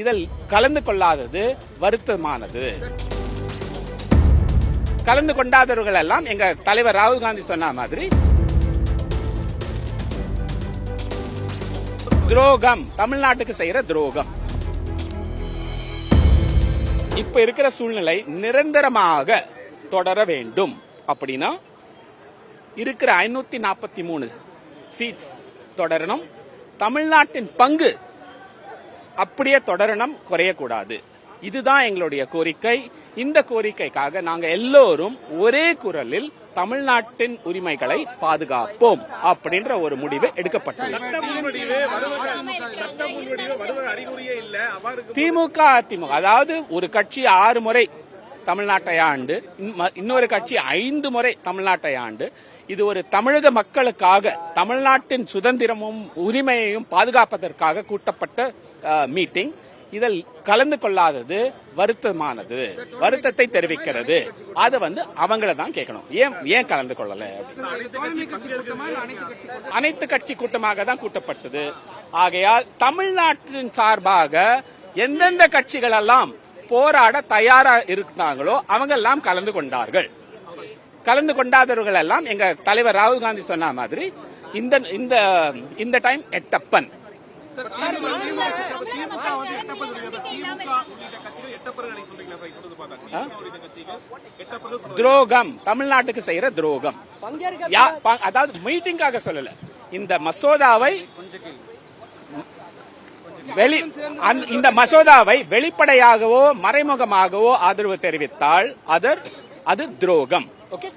இதில் கலந்து கொள்ளாதது வருத்தமானது. கலந்து கொண்டாதவர்கள் எல்லாம் எங்க தலைவர் ராகுல் காந்தி சொன்ன மாதிரி துரோகம், தமிழ்நாட்டுக்கு செய்யற துரோகம். இப்ப இருக்கிற சூழ்நிலை நிரந்தரமாக தொடர வேண்டும் அப்படின்னா இருக்கிற 543 சீட்ஸ் தொடரணும். தமிழ்நாட்டின் பங்கு அப்படியே தொடரணும், குறையக்கூடாது. இதுதான் எங்களுடைய கோரிக்கை. இந்த கோரிக்கைக்காக நாங்க எல்லோரும் ஒரே குரலில் தமிழ்நாட்டின் உரிமைகளை பாதுகாப்போம் அப்படின்ற ஒரு முடிவு எடுக்கப்பட்டுள்ளது. திமுக அதிமுக அதாவது ஒரு கட்சி 6 முறை தமிழ்நாட்டை ஆண்டு, இன்னொரு கட்சி 5 முறை தமிழ்நாட்டை ஆண்டு. இது ஒரு தமிழக மக்களுக்காக தமிழ்நாட்டின் சுதந்திரமும் உரிமையையும் பாதுகாப்பதற்காக கூட்டப்பட்ட மீட்டிங். இதில் கலந்து கொள்ளாதது வருத்தமானது, வருத்தத்தை தெரிவிக்கிறது. அது அவங்கள தான் கேட்கணும், ஏன் கலந்து கொள்ளல. அனைத்து கட்சி கூட்டமாக தான் கூட்டப்பட்டது. ஆகையால் தமிழ்நாட்டின் சார்பாக எந்தெந்த கட்சிகள் எல்லாம் போராட தயாரா இருந்தாங்களோ அவங்க எல்லாம் கலந்து கொண்டார்கள். கலந்து கொண்டாதவர்கள் எல்லாம் எங்க தலைவர் ராகுல் காந்தி சொன்ன மாதிரி இந்த டைம் எட்டப்பன். துரோகம், தமிழ்நாட்டுக்கு செய்யற துரோகம். அதாவது மீட்டிங்காக சொல்லல, இந்த மசோதாவை வெளிப்படையாகவோ மறைமுகமாகவோ ஆதரவு தெரிவித்தால் அது துரோகம். ஓகே.